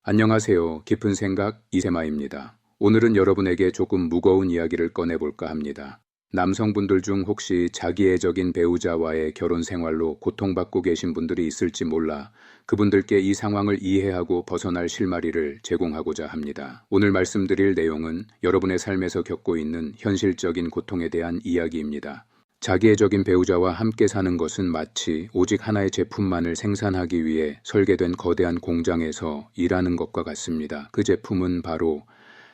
안녕하세요. 깊은 생각 이세마입니다. 오늘은 여러분에게 조금 무거운 이야기를 꺼내볼까 합니다. 남성분들 중 혹시 자기애적인 배우자와의 결혼 생활로 고통받고 계신 분들이 있을지 몰라 그분들께 이 상황을 이해하고 벗어날 실마리를 제공하고자 합니다. 오늘 말씀드릴 내용은 여러분의 삶에서 겪고 있는 현실적인 고통에 대한 이야기입니다. 자기애적인 배우자와 함께 사는 것은 마치 오직 하나의 제품만을 생산하기 위해 설계된 거대한 공장에서 일하는 것과 같습니다. 그 제품은 바로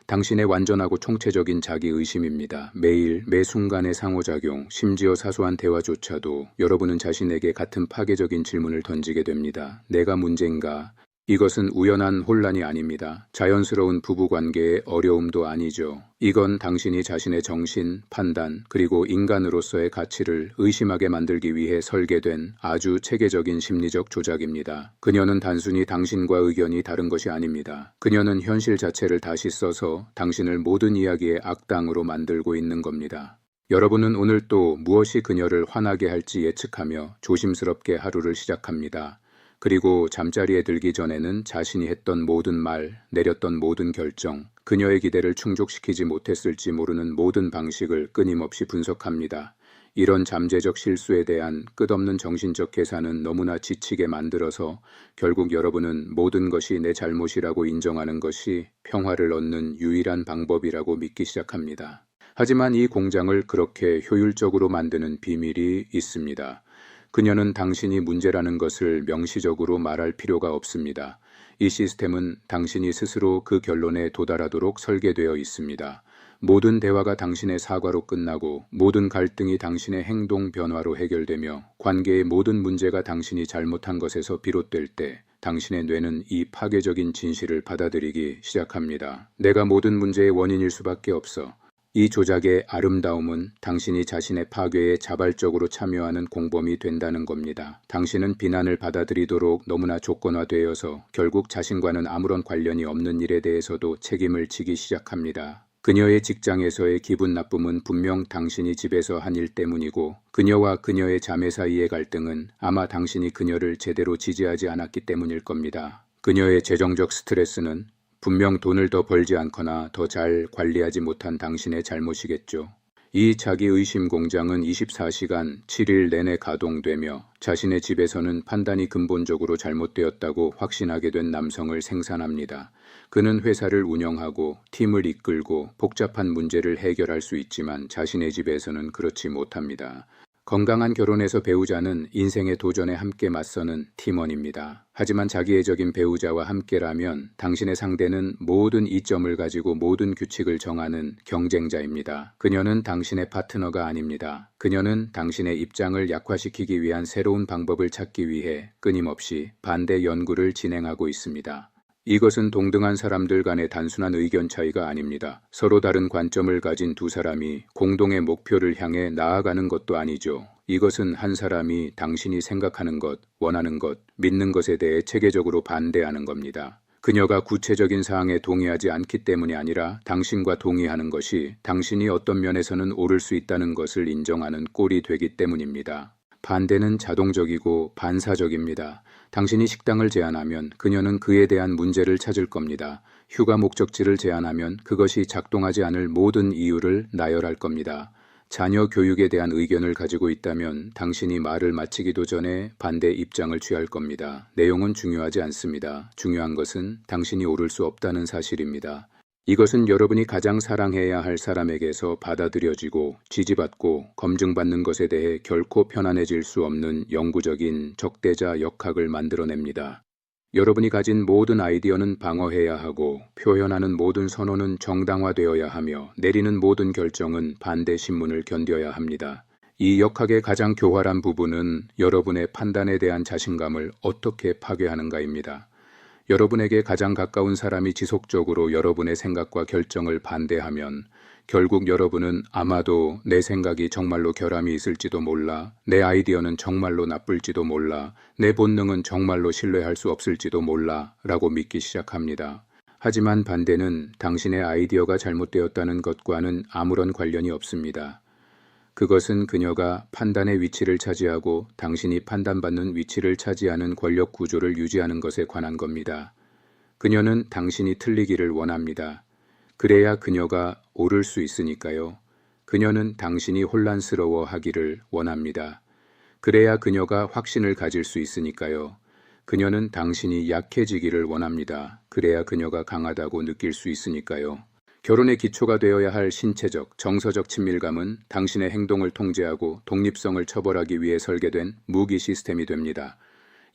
당신의 완전하고 총체적인 자기의심입니다. 매일, 매 순간의 상호작용, 심지어 사소한 대화조차도 여러분은 자신에게 같은 파괴적인 질문을 던지게 됩니다. 내가 문제인가? 이것은 우연한 혼란이 아닙니다. 자연스러운 부부관계의 어려움도 아니죠. 이건 당신이 자신의 정신, 판단, 그리고 인간으로서의 가치를 의심하게 만들기 위해 설계된 아주 체계적인 심리적 조작입니다. 그녀는 단순히 당신과 의견이 다른 것이 아닙니다. 그녀는 현실 자체를 다시 써서 당신을 모든 이야기의 악당으로 만들고 있는 겁니다. 여러분은 오늘 또 무엇이 그녀를 화나게 할지 예측하며 조심스럽게 하루를 시작합니다. 그리고 잠자리에 들기 전에는 자신이 했던 모든 말, 내렸던 모든 결정, 그녀의 기대를 충족시키지 못했을지 모르는 모든 방식을 끊임없이 분석합니다. 이런 잠재적 실수에 대한 끝없는 정신적 계산은 너무나 지치게 만들어서 결국 여러분은 모든 것이 내 잘못이라고 인정하는 것이 평화를 얻는 유일한 방법이라고 믿기 시작합니다. 하지만 이 공장을 그렇게 효율적으로 만드는 비밀이 있습니다. 그녀는 당신이 문제라는 것을 명시적으로 말할 필요가 없습니다. 이 시스템은 당신이 스스로 그 결론에 도달하도록 설계되어 있습니다. 모든 대화가 당신의 사과로 끝나고 모든 갈등이 당신의 행동 변화로 해결되며 관계의 모든 문제가 당신이 잘못한 것에서 비롯될 때 당신의 뇌는 이 파괴적인 진실을 받아들이기 시작합니다. 내가 모든 문제의 원인일 수밖에 없어. 이 조작의 아름다움은 당신이 자신의 파괴에 자발적으로 참여하는 공범이 된다는 겁니다. 당신은 비난을 받아들이도록 너무나 조건화되어서 결국 자신과는 아무런 관련이 없는 일에 대해서도 책임을 지기 시작합니다. 그녀의 직장에서의 기분 나쁨은 분명 당신이 집에서 한 일 때문이고 그녀와 그녀의 자매 사이의 갈등은 아마 당신이 그녀를 제대로 지지하지 않았기 때문일 겁니다. 그녀의 재정적 스트레스는 분명 돈을 더 벌지 않거나 더 잘 관리하지 못한 당신의 잘못이겠죠. 이 자기의심 공장은 24시간 7일 내내 가동되며 자신의 집에서는 판단이 근본적으로 잘못되었다고 확신하게 된 남성을 생산합니다. 그는 회사를 운영하고 팀을 이끌고 복잡한 문제를 해결할 수 있지만 자신의 집에서는 그렇지 못합니다. 건강한 결혼에서 배우자는 인생의 도전에 함께 맞서는 팀원입니다. 하지만 자기애적인 배우자와 함께라면 당신의 상대는 모든 이점을 가지고 모든 규칙을 정하는 경쟁자입니다. 그녀는 당신의 파트너가 아닙니다. 그녀는 당신의 입장을 약화시키기 위한 새로운 방법을 찾기 위해 끊임없이 반대 연구를 진행하고 있습니다. 이것은 동등한 사람들 간의 단순한 의견 차이가 아닙니다. 서로 다른 관점을 가진 두 사람이 공동의 목표를 향해 나아가는 것도 아니죠. 이것은 한 사람이 당신이 생각하는 것, 원하는 것, 믿는 것에 대해 체계적으로 반대하는 겁니다. 그녀가 구체적인 사항에 동의하지 않기 때문이 아니라 당신과 동의하는 것이 당신이 어떤 면에서는 옳을 수 있다는 것을 인정하는 꼴이 되기 때문입니다. 반대는 자동적이고 반사적입니다. 당신이 식당을 제안하면 그녀는 그에 대한 문제를 찾을 겁니다. 휴가 목적지를 제안하면 그것이 작동하지 않을 모든 이유를 나열할 겁니다. 자녀 교육에 대한 의견을 가지고 있다면 당신이 말을 마치기도 전에 반대 입장을 취할 겁니다. 내용은 중요하지 않습니다. 중요한 것은 당신이 옳을 수 없다는 사실입니다. 이것은 여러분이 가장 사랑해야 할 사람에게서 받아들여지고 지지받고 검증받는 것에 대해 결코 편안해질 수 없는 영구적인 적대자 역학을 만들어냅니다. 여러분이 가진 모든 아이디어는 방어해야 하고 표현하는 모든 선호는 정당화되어야 하며 내리는 모든 결정은 반대 신문을 견뎌야 합니다. 이 역학의 가장 교활한 부분은 여러분의 판단에 대한 자신감을 어떻게 파괴하는가입니다. 여러분에게 가장 가까운 사람이 지속적으로 여러분의 생각과 결정을 반대하면 결국 여러분은 아마도 내 생각이 정말로 결함이 있을지도 몰라, 내 아이디어는 정말로 나쁠지도 몰라, 내 본능은 정말로 신뢰할 수 없을지도 몰라 라고 믿기 시작합니다. 하지만 반대는 당신의 아이디어가 잘못되었다는 것과는 아무런 관련이 없습니다. 그것은 그녀가 판단의 위치를 차지하고 당신이 판단받는 위치를 차지하는 권력 구조를 유지하는 것에 관한 겁니다. 그녀는 당신이 틀리기를 원합니다. 그래야 그녀가 옳을 수 있으니까요. 그녀는 당신이 혼란스러워 하기를 원합니다. 그래야 그녀가 확신을 가질 수 있으니까요. 그녀는 당신이 약해지기를 원합니다. 그래야 그녀가 강하다고 느낄 수 있으니까요. 결혼의 기초가 되어야 할 신체적, 정서적 친밀감은 당신의 행동을 통제하고 독립성을 처벌하기 위해 설계된 무기 시스템이 됩니다.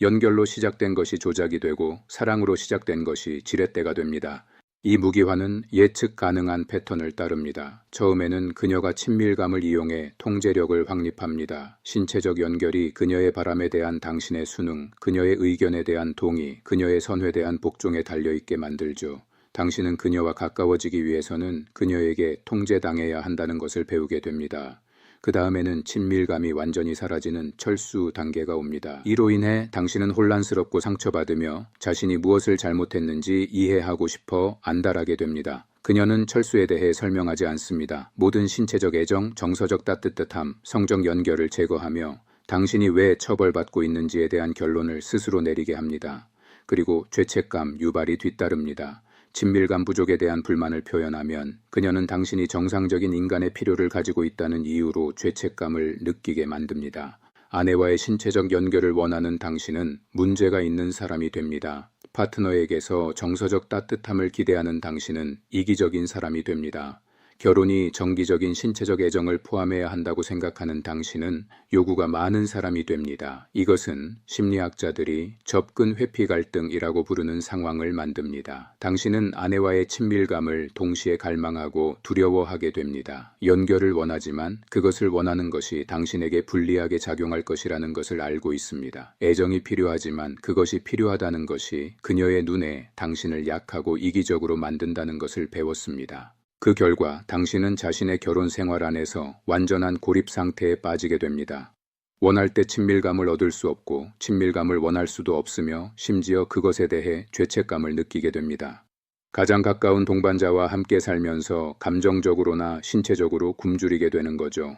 연결로 시작된 것이 조작이 되고 사랑으로 시작된 것이 지렛대가 됩니다. 이 무기화는 예측 가능한 패턴을 따릅니다. 처음에는 그녀가 친밀감을 이용해 통제력을 확립합니다. 신체적 연결이 그녀의 바람에 대한 당신의 순응, 그녀의 의견에 대한 동의, 그녀의 선회에 대한 복종에 달려있게 만들죠. 당신은 그녀와 가까워지기 위해서는 그녀에게 통제당해야 한다는 것을 배우게 됩니다. 그 다음에는 친밀감이 완전히 사라지는 철수 단계가 옵니다. 이로 인해 당신은 혼란스럽고 상처받으며 자신이 무엇을 잘못했는지 이해하고 싶어 안달하게 됩니다. 그녀는 철수에 대해 설명하지 않습니다. 모든 신체적 애정, 정서적 따뜻함, 성적 연결을 제거하며 당신이 왜 처벌받고 있는지에 대한 결론을 스스로 내리게 합니다. 그리고 죄책감, 유발이 뒤따릅니다. 친밀감 부족에 대한 불만을 표현하면 그녀는 당신이 정상적인 인간의 필요를 가지고 있다는 이유로 죄책감을 느끼게 만듭니다. 아내와의 신체적 연결을 원하는 당신은 문제가 있는 사람이 됩니다. 파트너에게서 정서적 따뜻함을 기대하는 당신은 이기적인 사람이 됩니다. 결혼이 정기적인 신체적 애정을 포함해야 한다고 생각하는 당신은 요구가 많은 사람이 됩니다. 이것은 심리학자들이 접근 회피 갈등이라고 부르는 상황을 만듭니다. 당신은 아내와의 친밀감을 동시에 갈망하고 두려워하게 됩니다. 연결을 원하지만 그것을 원하는 것이 당신에게 불리하게 작용할 것이라는 것을 알고 있습니다. 애정이 필요하지만 그것이 필요하다는 것이 그녀의 눈에 당신을 약하고 이기적으로 만든다는 것을 배웠습니다. 그 결과 당신은 자신의 결혼 생활 안에서 완전한 고립 상태에 빠지게 됩니다. 원할 때 친밀감을 얻을 수 없고 친밀감을 원할 수도 없으며 심지어 그것에 대해 죄책감을 느끼게 됩니다. 가장 가까운 동반자와 함께 살면서 감정적으로나 신체적으로 굶주리게 되는 거죠.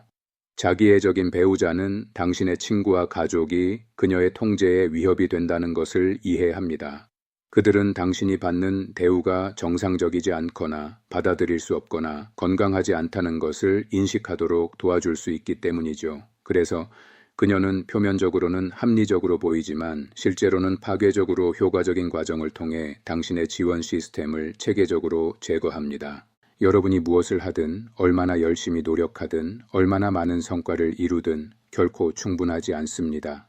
자기애적인 배우자는 당신의 친구와 가족이 그녀의 통제에 위협이 된다는 것을 이해합니다. 그들은 당신이 받는 대우가 정상적이지 않거나 받아들일 수 없거나 건강하지 않다는 것을 인식하도록 도와줄 수 있기 때문이죠. 그래서 그녀는 표면적으로는 합리적으로 보이지만 실제로는 파괴적으로 효과적인 과정을 통해 당신의 지원 시스템을 체계적으로 제거합니다. 여러분이 무엇을 하든, 얼마나 열심히 노력하든, 얼마나 많은 성과를 이루든 결코 충분하지 않습니다.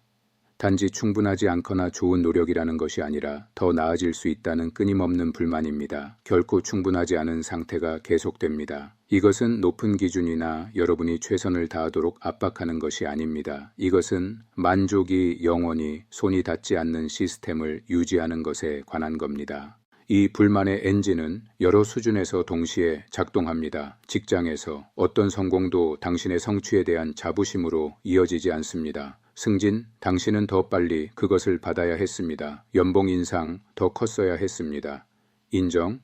단지 충분하지 않거나 좋은 노력이라는 것이 아니라 더 나아질 수 있다는 끊임없는 불만입니다. 결코 충분하지 않은 상태가 계속됩니다. 이것은 높은 기준이나 여러분이 최선을 다하도록 압박하는 것이 아닙니다. 이것은 만족이 영원히 손이 닿지 않는 시스템을 유지하는 것에 관한 겁니다. 이 불만의 엔진은 여러 수준에서 동시에 작동합니다. 직장에서 어떤 성공도 당신의 성취에 대한 자부심으로 이어지지 않습니다. 승진, 당신은 더 빨리 그것을 받아야 했습니다. 연봉 인상, 더 컸어야 했습니다. 인정,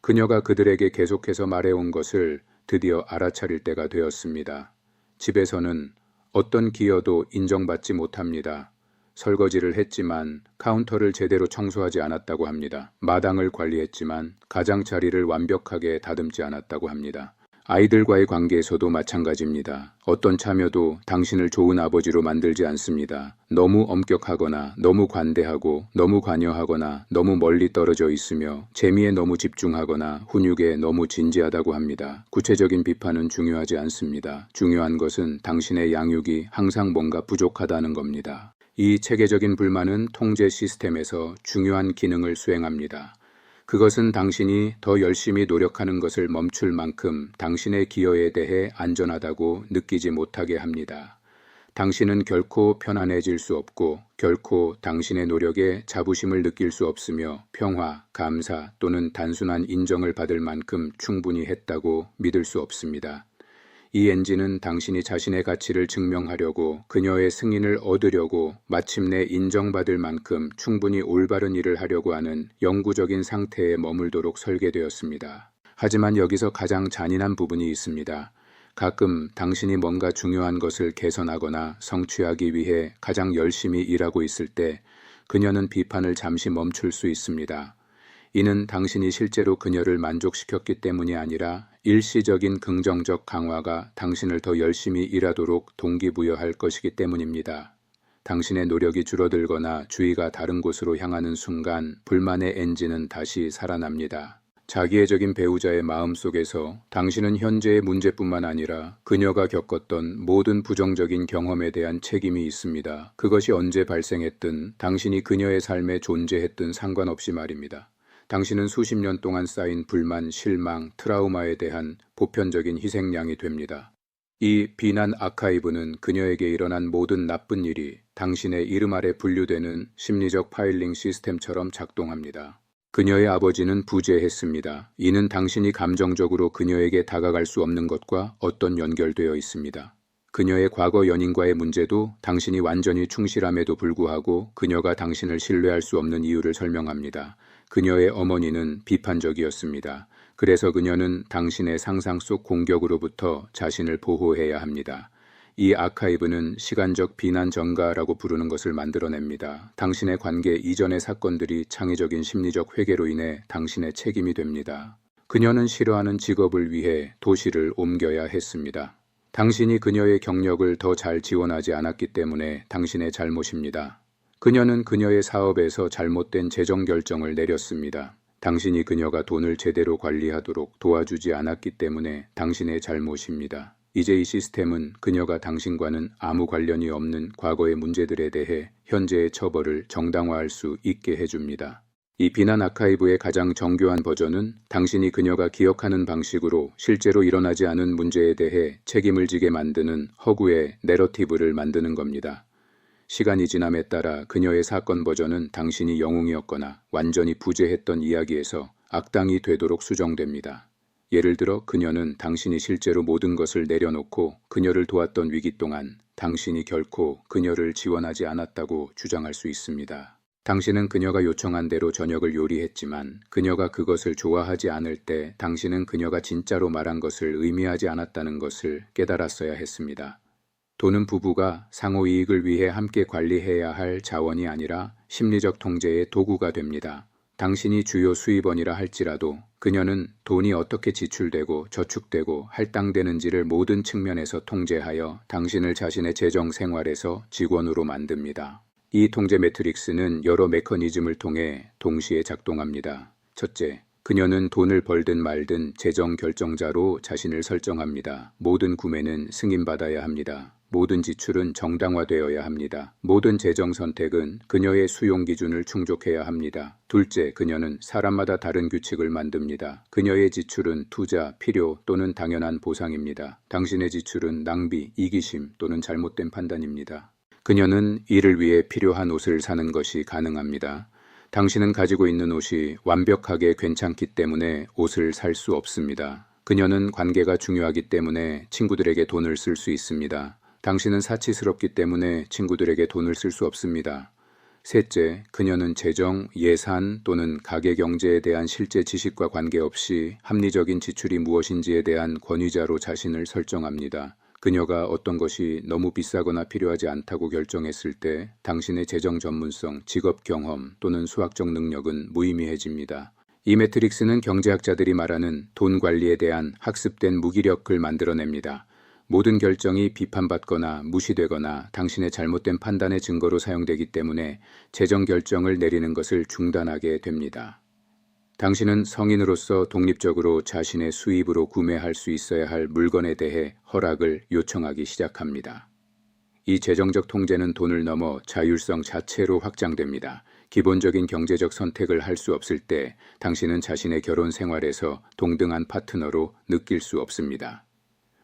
그녀가 그들에게 계속해서 말해온 것을 드디어 알아차릴 때가 되었습니다. 집에서는 어떤 기여도 인정받지 못합니다. 설거지를 했지만 카운터를 제대로 청소하지 않았다고 합니다. 마당을 관리했지만 가장자리를 완벽하게 다듬지 않았다고 합니다. 아이들과의 관계에서도 마찬가지입니다. 어떤 참여도 당신을 좋은 아버지로 만들지 않습니다. 너무 엄격하거나 너무 관대하고 너무 관여하거나 너무 멀리 떨어져 있으며 재미에 너무 집중하거나 훈육에 너무 진지하다고 합니다. 구체적인 비판은 중요하지 않습니다. 중요한 것은 당신의 양육이 항상 뭔가 부족하다는 겁니다. 이 체계적인 불만은 통제 시스템에서 중요한 기능을 수행합니다. 그것은 당신이 더 열심히 노력하는 것을 멈출 만큼 당신의 기여에 대해 안전하다고 느끼지 못하게 합니다. 당신은 결코 편안해질 수 없고 결코 당신의 노력에 자부심을 느낄 수 없으며 평화, 감사 또는 단순한 인정을 받을 만큼 충분히 했다고 믿을 수 없습니다. 이 엔진은 당신이 자신의 가치를 증명하려고 그녀의 승인을 얻으려고 마침내 인정받을 만큼 충분히 올바른 일을 하려고 하는 영구적인 상태에 머물도록 설계되었습니다. 하지만 여기서 가장 잔인한 부분이 있습니다. 가끔 당신이 뭔가 중요한 것을 개선하거나 성취하기 위해 가장 열심히 일하고 있을 때 그녀는 비판을 잠시 멈출 수 있습니다. 이는 당신이 실제로 그녀를 만족시켰기 때문이 아니라 일시적인 긍정적 강화가 당신을 더 열심히 일하도록 동기부여할 것이기 때문입니다. 당신의 노력이 줄어들거나 주의가 다른 곳으로 향하는 순간 불만의 엔진은 다시 살아납니다. 자기애적인 배우자의 마음속에서 당신은 현재의 문제뿐만 아니라 그녀가 겪었던 모든 부정적인 경험에 대한 책임이 있습니다. 그것이 언제 발생했든 당신이 그녀의 삶에 존재했든 상관없이 말입니다. 당신은 수십 년 동안 쌓인 불만, 실망, 트라우마에 대한 보편적인 희생양이 됩니다. 이 비난 아카이브는 그녀에게 일어난 모든 나쁜 일이 당신의 이름 아래 분류되는 심리적 파일링 시스템처럼 작동합니다. 그녀의 아버지는 부재했습니다. 이는 당신이 감정적으로 그녀에게 다가갈 수 없는 것과 어떤 연결되어 있습니다. 그녀의 과거 연인과의 문제도 당신이 완전히 충실함에도 불구하고 그녀가 당신을 신뢰할 수 없는 이유를 설명합니다. 그녀의 어머니는 비판적이었습니다. 그래서 그녀는 당신의 상상 속 공격으로부터 자신을 보호해야 합니다. 이 아카이브는 시간적 비난 전가라고 부르는 것을 만들어냅니다. 당신의 관계 이전의 사건들이 창의적인 심리적 회개로 인해 당신의 책임이 됩니다. 그녀는 싫어하는 직업을 위해 도시를 옮겨야 했습니다. 당신이 그녀의 경력을 더 잘 지원하지 않았기 때문에 당신의 잘못입니다. 그녀는 그녀의 사업에서 잘못된 재정 결정을 내렸습니다. 당신이 그녀가 돈을 제대로 관리하도록 도와주지 않았기 때문에 당신의 잘못입니다. 이제 이 시스템은 그녀가 당신과는 아무 관련이 없는 과거의 문제들에 대해 현재의 처벌을 정당화할 수 있게 해줍니다. 이 비난 아카이브의 가장 정교한 버전은 당신이 그녀가 기억하는 방식으로 실제로 일어나지 않은 문제에 대해 책임을 지게 만드는 허구의 내러티브를 만드는 겁니다. 시간이 지남에 따라 그녀의 사건 버전은 당신이 영웅이었거나 완전히 부재했던 이야기에서 악당이 되도록 수정됩니다. 예를 들어 그녀는 당신이 실제로 모든 것을 내려놓고 그녀를 도왔던 위기 동안 당신이 결코 그녀를 지원하지 않았다고 주장할 수 있습니다. 당신은 그녀가 요청한 대로 저녁을 요리했지만 그녀가 그것을 좋아하지 않을 때 당신은 그녀가 진짜로 말한 것을 의미하지 않았다는 것을 깨달았어야 했습니다. 돈은 부부가 상호 이익을 위해 함께 관리해야 할 자원이 아니라 심리적 통제의 도구가 됩니다. 당신이 주요 수입원이라 할지라도 그녀는 돈이 어떻게 지출되고 저축되고 할당되는지를 모든 측면에서 통제하여 당신을 자신의 재정 생활에서 직원으로 만듭니다. 이 통제 매트릭스는 여러 메커니즘을 통해 동시에 작동합니다. 첫째, 그녀는 돈을 벌든 말든 재정 결정자로 자신을 설정합니다. 모든 구매는 승인받아야 합니다. 모든 지출은 정당화되어야 합니다. 모든 재정 선택은 그녀의 수용 기준을 충족해야 합니다. 둘째, 그녀는 사람마다 다른 규칙을 만듭니다. 그녀의 지출은 투자, 필요 또는 당연한 보상입니다. 당신의 지출은 낭비, 이기심 또는 잘못된 판단입니다. 그녀는 이를 위해 필요한 옷을 사는 것이 가능합니다. 당신은 가지고 있는 옷이 완벽하게 괜찮기 때문에 옷을 살 수 없습니다. 그녀는 관계가 중요하기 때문에 친구들에게 돈을 쓸 수 있습니다. 당신은 사치스럽기 때문에 친구들에게 돈을 쓸 수 없습니다. 셋째, 그녀는 재정, 예산 또는 가계 경제에 대한 실제 지식과 관계없이 합리적인 지출이 무엇인지에 대한 권위자로 자신을 설정합니다. 그녀가 어떤 것이 너무 비싸거나 필요하지 않다고 결정했을 때 당신의 재정 전문성, 직업 경험 또는 수학적 능력은 무의미해집니다. 이 매트릭스는 경제학자들이 말하는 돈 관리에 대한 학습된 무기력을 만들어냅니다. 모든 결정이 비판받거나 무시되거나 당신의 잘못된 판단의 증거로 사용되기 때문에 재정 결정을 내리는 것을 중단하게 됩니다. 당신은 성인으로서 독립적으로 자신의 수입으로 구매할 수 있어야 할 물건에 대해 허락을 요청하기 시작합니다. 이 재정적 통제는 돈을 넘어 자율성 자체로 확장됩니다. 기본적인 경제적 선택을 할 수 없을 때 당신은 자신의 결혼 생활에서 동등한 파트너로 느낄 수 없습니다.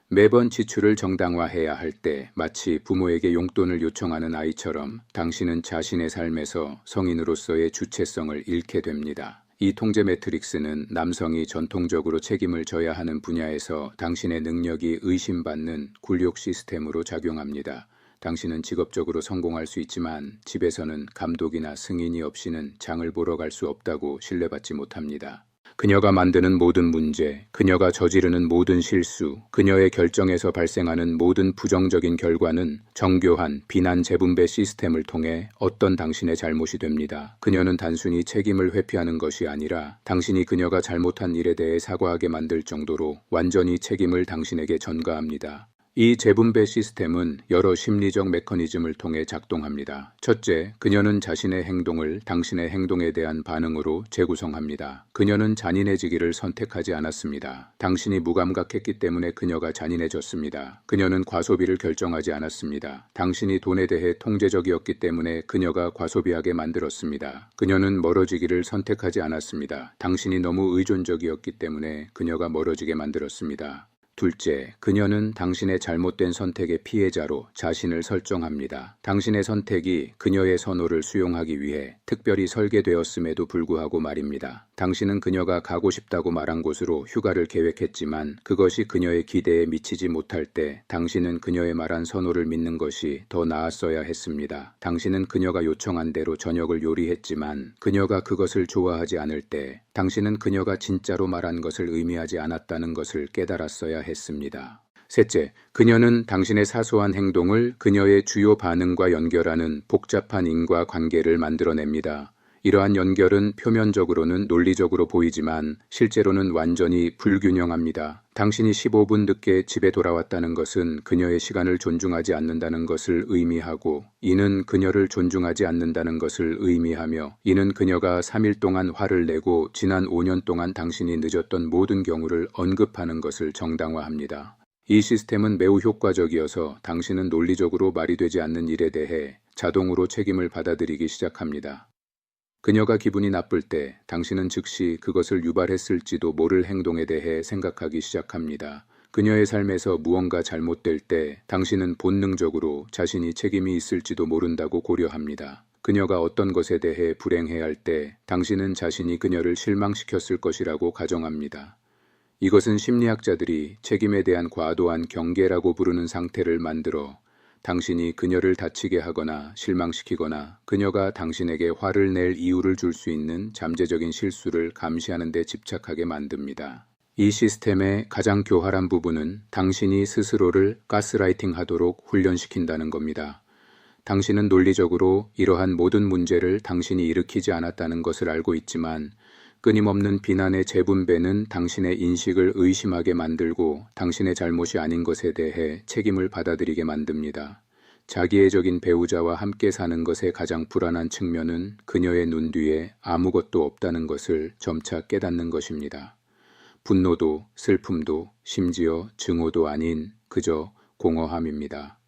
매번 지출을 정당화해야 할 때 마치 부모에게 용돈을 요청하는 아이처럼 당신은 자신의 삶에서 성인으로서의 주체성을 잃게 됩니다. 이 통제 매트릭스는 남성이 전통적으로 책임을 져야 하는 분야에서 당신의 능력이 의심받는 굴욕 시스템으로 작용합니다. 당신은 직업적으로 성공할 수 있지만 집에서는 감독이나 승인이 없이는 장을 보러 갈 수 없다고 신뢰받지 못합니다. 그녀가 만드는 모든 문제, 그녀가 저지르는 모든 실수, 그녀의 결정에서 발생하는 모든 부정적인 결과는 정교한 비난 재분배 시스템을 통해 어떤 당신의 잘못이 됩니다. 그녀는 단순히 책임을 회피하는 것이 아니라 당신이 그녀가 잘못한 일에 대해 사과하게 만들 정도로 완전히 책임을 당신에게 전가합니다. 이 재분배 시스템은 여러 심리적 메커니즘을 통해 작동합니다. 첫째, 그녀는 자신의 행동을 당신의 행동에 대한 반응으로 재구성합니다. 그녀는 잔인해지기를 선택하지 않았습니다. 당신이 무감각했기 때문에 그녀가 잔인해졌습니다. 그녀는 과소비를 결정하지 않았습니다. 당신이 돈에 대해 통제적이었기 때문에 그녀가 과소비하게 만들었습니다. 그녀는 멀어지기를 선택하지 않았습니다. 당신이 너무 의존적이었기 때문에 그녀가 멀어지게 만들었습니다. 둘째, 그녀는 당신의 잘못된 선택의 피해자로 자신을 설정합니다. 당신의 선택이 그녀의 선호를 수용하기 위해 특별히 설계되었음에도 불구하고 말입니다. 당신은 그녀가 가고 싶다고 말한 곳으로 휴가를 계획했지만 그것이 그녀의 기대에 미치지 못할 때 당신은 그녀의 말한 선호를 믿는 것이 더 나았어야 했습니다. 당신은 그녀가 요청한 대로 저녁을 요리했지만 그녀가 그것을 좋아하지 않을 때 당신은 그녀가 진짜로 말한 것을 의미하지 않았다는 것을 깨달았어야 했습니다. 셋째, 그녀는 당신의 사소한 행동을 그녀의 주요 반응과 연결하는 복잡한 인과관계를 만들어냅니다. 이러한 연결은 표면적으로는 논리적으로 보이지만 실제로는 완전히 불균형합니다. 당신이 15분 늦게 집에 돌아왔다는 것은 그녀의 시간을 존중하지 않는다는 것을 의미하고, 이는 그녀를 존중하지 않는다는 것을 의미하며, 이는 그녀가 3일 동안 화를 내고 지난 5년 동안 당신이 늦었던 모든 경우를 언급하는 것을 정당화합니다. 이 시스템은 매우 효과적이어서 당신은 논리적으로 말이 되지 않는 일에 대해 자동으로 책임을 받아들이기 시작합니다. 그녀가 기분이 나쁠 때 당신은 즉시 그것을 유발했을지도 모를 행동에 대해 생각하기 시작합니다. 그녀의 삶에서 무언가 잘못될 때 당신은 본능적으로 자신이 책임이 있을지도 모른다고 고려합니다. 그녀가 어떤 것에 대해 불행해할 때 당신은 자신이 그녀를 실망시켰을 것이라고 가정합니다. 이것은 심리학자들이 책임에 대한 과도한 경계라고 부르는 상태를 만들어 당신이 그녀를 다치게 하거나 실망시키거나 그녀가 당신에게 화를 낼 이유를 줄 수 있는 잠재적인 실수를 감시하는 데 집착하게 만듭니다. 이 시스템의 가장 교활한 부분은 당신이 스스로를 가스라이팅하도록 훈련시킨다는 겁니다. 당신은 논리적으로 이러한 모든 문제를 당신이 일으키지 않았다는 것을 알고 있지만 끊임없는 비난의 재분배는 당신의 인식을 의심하게 만들고 당신의 잘못이 아닌 것에 대해 책임을 받아들이게 만듭니다. 자기애적인 배우자와 함께 사는 것의 가장 불안한 측면은 그녀의 눈 뒤에 아무것도 없다는 것을 점차 깨닫는 것입니다. 분노도 슬픔도 심지어 증오도 아닌 그저 공허함입니다.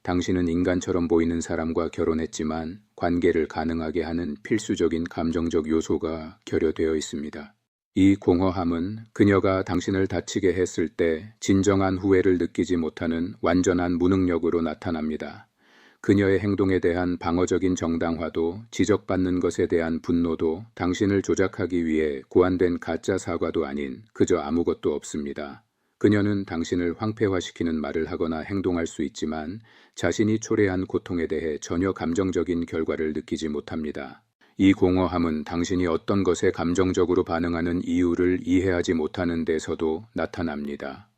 당신은 인간처럼 보이는 사람과 결혼했지만 관계를 가능하게 하는 필수적인 감정적 요소가 결여되어 있습니다. 이 공허함은 그녀가 당신을 다치게 했을 때 진정한 후회를 느끼지 못하는 완전한 무능력으로 나타납니다. 그녀의 행동에 대한 방어적인 정당화도 지적받는 것에 대한 분노도 당신을 조작하기 위해 고안된 가짜 사과도 아닌 그저 아무것도 없습니다. 그녀는 당신을 황폐화시키는 말을 하거나 행동할 수 있지만 자신이 초래한 고통에 대해 전혀 감정적인 결과를 느끼지 못합니다. 이 공허함은 당신이 어떤 것에 감정적으로 반응하는 이유를 이해하지 못하는 데서도 나타납니다.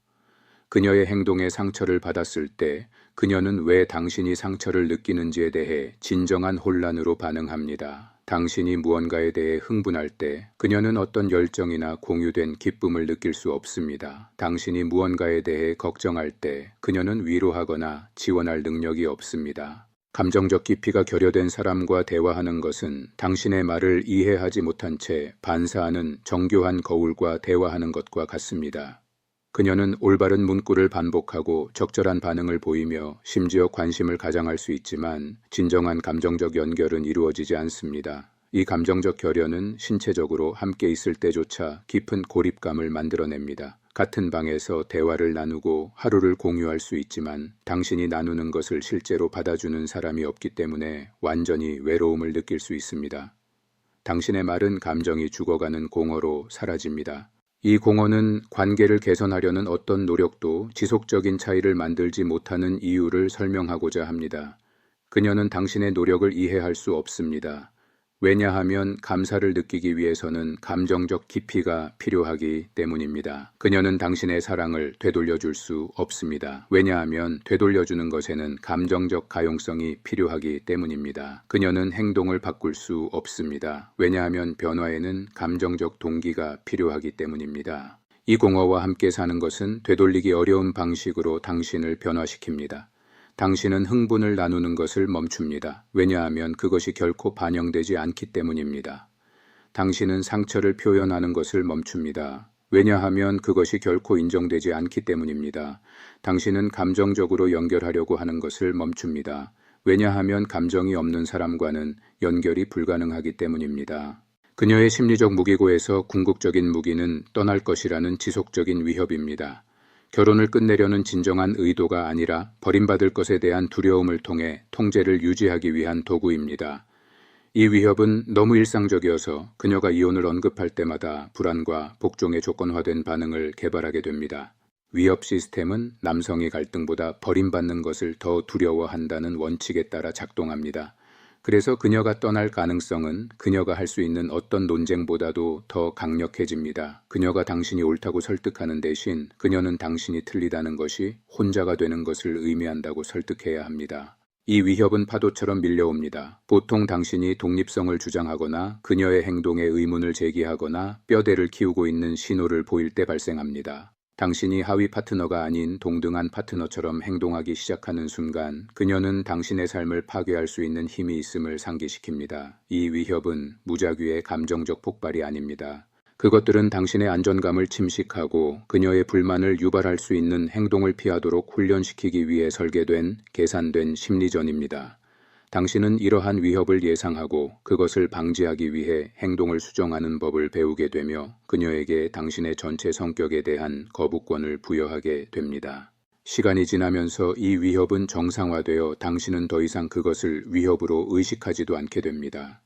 그녀의 행동에 상처를 받았을 때 그녀는 왜 당신이 상처를 느끼는지에 대해 진정한 혼란으로 반응합니다. 당신이 무언가에 대해 흥분할 때 그녀는 어떤 열정이나 공유된 기쁨을 느낄 수 없습니다. 당신이 무언가에 대해 걱정할 때 그녀는 위로하거나 지원할 능력이 없습니다. 감정적 깊이가 결여된 사람과 대화하는 것은 당신의 말을 이해하지 못한 채 반사하는 정교한 거울과 대화하는 것과 같습니다. 그녀는 올바른 문구를 반복하고 적절한 반응을 보이며 심지어 관심을 가장할 수 있지만 진정한 감정적 연결은 이루어지지 않습니다. 이 감정적 결여는 신체적으로 함께 있을 때조차 깊은 고립감을 만들어냅니다. 같은 방에서 대화를 나누고 하루를 공유할 수 있지만 당신이 나누는 것을 실제로 받아주는 사람이 없기 때문에 완전히 외로움을 느낄 수 있습니다. 당신의 말은 감정이 죽어가는 공허로 사라집니다. 이 공허는 관계를 개선하려는 어떤 노력도 지속적인 차이를 만들지 못하는 이유를 설명하고자 합니다. 그녀는 당신의 노력을 이해할 수 없습니다. 왜냐하면 감사를 느끼기 위해서는 감정적 깊이가 필요하기 때문입니다. 그녀는 당신의 사랑을 되돌려줄 수 없습니다. 왜냐하면 되돌려주는 것에는 감정적 가용성이 필요하기 때문입니다. 그녀는 행동을 바꿀 수 없습니다. 왜냐하면 변화에는 감정적 동기가 필요하기 때문입니다. 이 공허와 함께 사는 것은 되돌리기 어려운 방식으로 당신을 변화시킵니다. 당신은 흥분을 나누는 것을 멈춥니다. 왜냐하면 그것이 결코 반영되지 않기 때문입니다. 당신은 상처를 표현하는 것을 멈춥니다. 왜냐하면 그것이 결코 인정되지 않기 때문입니다. 당신은 감정적으로 연결하려고 하는 것을 멈춥니다. 왜냐하면 감정이 없는 사람과는 연결이 불가능하기 때문입니다. 그녀의 심리적 무기고에서 궁극적인 무기는 떠날 것이라는 지속적인 위협입니다. 결혼을 끝내려는 진정한 의도가 아니라 버림받을 것에 대한 두려움을 통해 통제를 유지하기 위한 도구입니다. 이 위협은 너무 일상적이어서 그녀가 이혼을 언급할 때마다 불안과 복종에 조건화된 반응을 개발하게 됩니다. 위협 시스템은 남성이 갈등보다 버림받는 것을 더 두려워한다는 원칙에 따라 작동합니다. 그래서 그녀가 떠날 가능성은 그녀가 할 수 있는 어떤 논쟁보다도 더 강력해집니다. 그녀가 당신이 옳다고 설득하는 대신 그녀는 당신이 틀리다는 것이 혼자가 되는 것을 의미한다고 설득해야 합니다. 이 위협은 파도처럼 밀려옵니다. 보통 당신이 독립성을 주장하거나 그녀의 행동에 의문을 제기하거나 뼈대를 키우고 있는 신호를 보일 때 발생합니다. 당신이 하위 파트너가 아닌 동등한 파트너처럼 행동하기 시작하는 순간 그녀는 당신의 삶을 파괴할 수 있는 힘이 있음을 상기시킵니다. 이 위협은 무작위의 감정적 폭발이 아닙니다. 그것들은 당신의 안전감을 침식하고 그녀의 불만을 유발할 수 있는 행동을 피하도록 훈련시키기 위해 설계된 계산된 심리전입니다. 당신은 이러한 위협을 예상하고 그것을 방지하기 위해 행동을 수정하는 법을 배우게 되며 그녀에게 당신의 전체 성격에 대한 거부권을 부여하게 됩니다. 시간이 지나면서 이 위협은 정상화되어 당신은 더 이상 그것을 위협으로 의식하지도 않게 됩니다.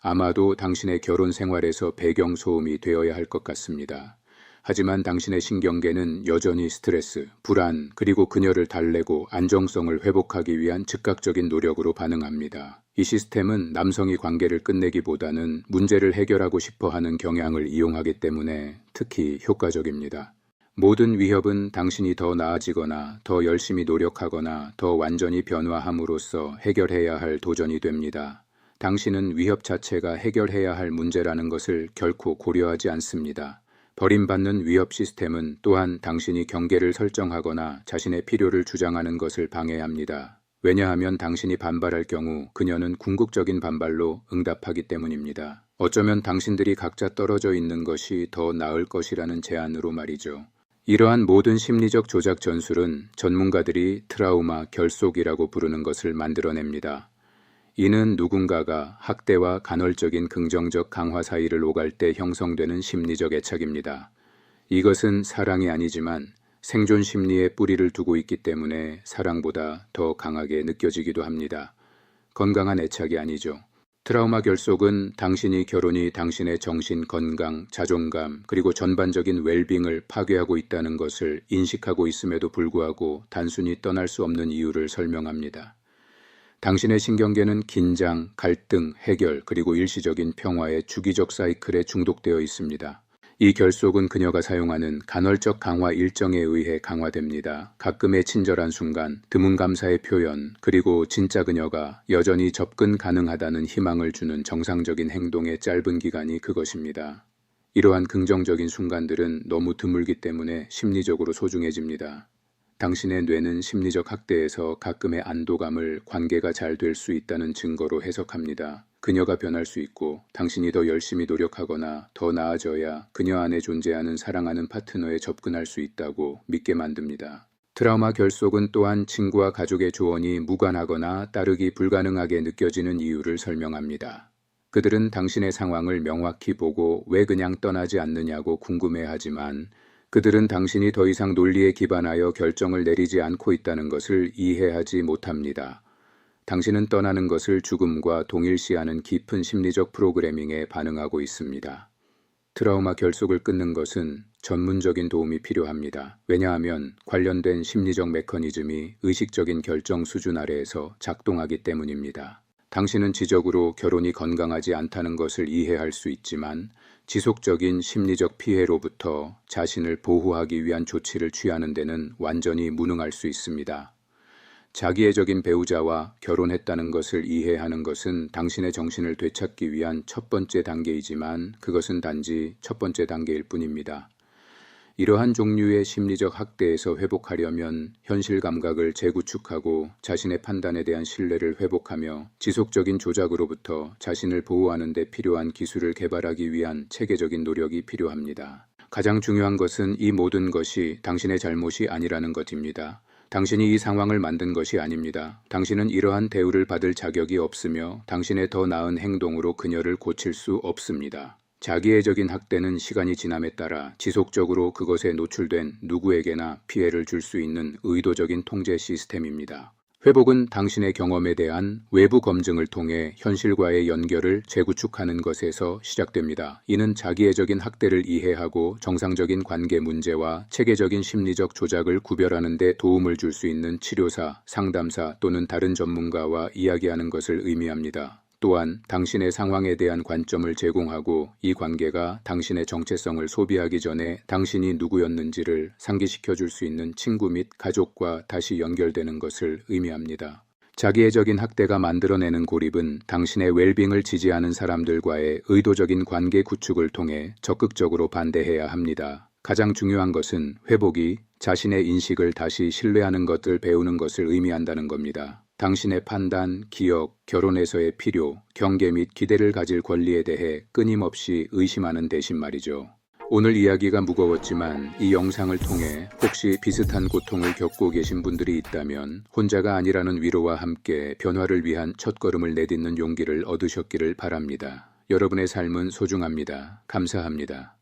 아마도 당신의 결혼 생활에서 배경 소음이 되어야 할 것 같습니다. 하지만 당신의 신경계는 여전히 스트레스, 불안, 그리고 그녀를 달래고 안정성을 회복하기 위한 즉각적인 노력으로 반응합니다. 이 시스템은 남성이 관계를 끝내기보다는 문제를 해결하고 싶어 하는 경향을 이용하기 때문에 특히 효과적입니다. 모든 위협은 당신이 더 나아지거나 더 열심히 노력하거나 더 완전히 변화함으로써 해결해야 할 도전이 됩니다. 당신은 위협 자체가 해결해야 할 문제라는 것을 결코 고려하지 않습니다. 버림받는 위협 시스템은 또한 당신이 경계를 설정하거나 자신의 필요를 주장하는 것을 방해합니다. 왜냐하면 당신이 반발할 경우 그녀는 궁극적인 반발로 응답하기 때문입니다. 어쩌면 당신들이 각자 떨어져 있는 것이 더 나을 것이라는 제안으로 말이죠. 이러한 모든 심리적 조작 전술은 전문가들이 트라우마 결속이라고 부르는 것을 만들어냅니다. 이는 누군가가 학대와 간헐적인 긍정적 강화 사이를 오갈 때 형성되는 심리적 애착입니다. 이것은 사랑이 아니지만 생존 심리에 뿌리를 두고 있기 때문에 사랑보다 더 강하게 느껴지기도 합니다. 건강한 애착이 아니죠. 트라우마 결속은 당신이 결혼이 당신의 정신 건강, 자존감, 그리고 전반적인 웰빙을 파괴하고 있다는 것을 인식하고 있음에도 불구하고 단순히 떠날 수 없는 이유를 설명합니다. 당신의 신경계는 긴장, 갈등, 해결, 그리고 일시적인 평화의 주기적 사이클에 중독되어 있습니다. 이 결속은 그녀가 사용하는 간헐적 강화 일정에 의해 강화됩니다. 가끔의 친절한 순간, 드문 감사의 표현, 그리고 진짜 그녀가 여전히 접근 가능하다는 희망을 주는 정상적인 행동의 짧은 기간이 그것입니다. 이러한 긍정적인 순간들은 너무 드물기 때문에 심리적으로 소중해집니다. 당신의 뇌는 심리적 학대에서 가끔의 안도감을 관계가 잘 될 수 있다는 증거로 해석합니다. 그녀가 변할 수 있고 당신이 더 열심히 노력하거나 더 나아져야 그녀 안에 존재하는 사랑하는 파트너에 접근할 수 있다고 믿게 만듭니다. 트라우마 결속은 또한 친구와 가족의 조언이 무관하거나 따르기 불가능하게 느껴지는 이유를 설명합니다. 그들은 당신의 상황을 명확히 보고 왜 그냥 떠나지 않느냐고 궁금해하지만 그들은 당신이 더 이상 논리에 기반하여 결정을 내리지 않고 있다는 것을 이해하지 못합니다. 당신은 떠나는 것을 죽음과 동일시하는 깊은 심리적 프로그래밍에 반응하고 있습니다. 트라우마 결속을 끊는 것은 전문적인 도움이 필요합니다. 왜냐하면 관련된 심리적 메커니즘이 의식적인 결정 수준 아래에서 작동하기 때문입니다. 당신은 지적으로 결혼이 건강하지 않다는 것을 이해할 수 있지만 지속적인 심리적 피해로부터 자신을 보호하기 위한 조치를 취하는 데는 완전히 무능할 수 있습니다. 자기애적인 배우자와 결혼했다는 것을 이해하는 것은 당신의 정신을 되찾기 위한 첫 번째 단계이지만 그것은 단지 첫 번째 단계일 뿐입니다. 이러한 종류의 심리적 학대에서 회복하려면 현실 감각을 재구축하고 자신의 판단에 대한 신뢰를 회복하며 지속적인 조작으로부터 자신을 보호하는 데 필요한 기술을 개발하기 위한 체계적인 노력이 필요합니다. 가장 중요한 것은 이 모든 것이 당신의 잘못이 아니라는 것입니다. 당신이 이 상황을 만든 것이 아닙니다. 당신은 이러한 대우를 받을 자격이 없으며 당신의 더 나은 행동으로 그녀를 고칠 수 없습니다. 자기애적인 학대는 시간이 지남에 따라 지속적으로 그것에 노출된 누구에게나 피해를 줄 수 있는 의도적인 통제 시스템입니다. 회복은 당신의 경험에 대한 외부 검증을 통해 현실과의 연결을 재구축하는 것에서 시작됩니다. 이는 자기애적인 학대를 이해하고 정상적인 관계 문제와 체계적인 심리적 조작을 구별하는 데 도움을 줄 수 있는 치료사, 상담사 또는 다른 전문가와 이야기하는 것을 의미합니다. 또한 당신의 상황에 대한 관점을 제공하고 이 관계가 당신의 정체성을 소비하기 전에 당신이 누구였는지를 상기시켜 줄 수 있는 친구 및 가족과 다시 연결되는 것을 의미합니다. 자기애적인 학대가 만들어내는 고립은 당신의 웰빙을 지지하는 사람들과의 의도적인 관계 구축을 통해 적극적으로 반대해야 합니다. 가장 중요한 것은 회복이 자신의 인식을 다시 신뢰하는 것을 배우는 것을 의미한다는 겁니다. 당신의 판단, 기억, 결혼에서의 필요, 경계 및 기대를 가질 권리에 대해 끊임없이 의심하는 대신 말이죠. 오늘 이야기가 무거웠지만 이 영상을 통해 혹시 비슷한 고통을 겪고 계신 분들이 있다면 혼자가 아니라는 위로와 함께 변화를 위한 첫걸음을 내딛는 용기를 얻으셨기를 바랍니다. 여러분의 삶은 소중합니다. 감사합니다.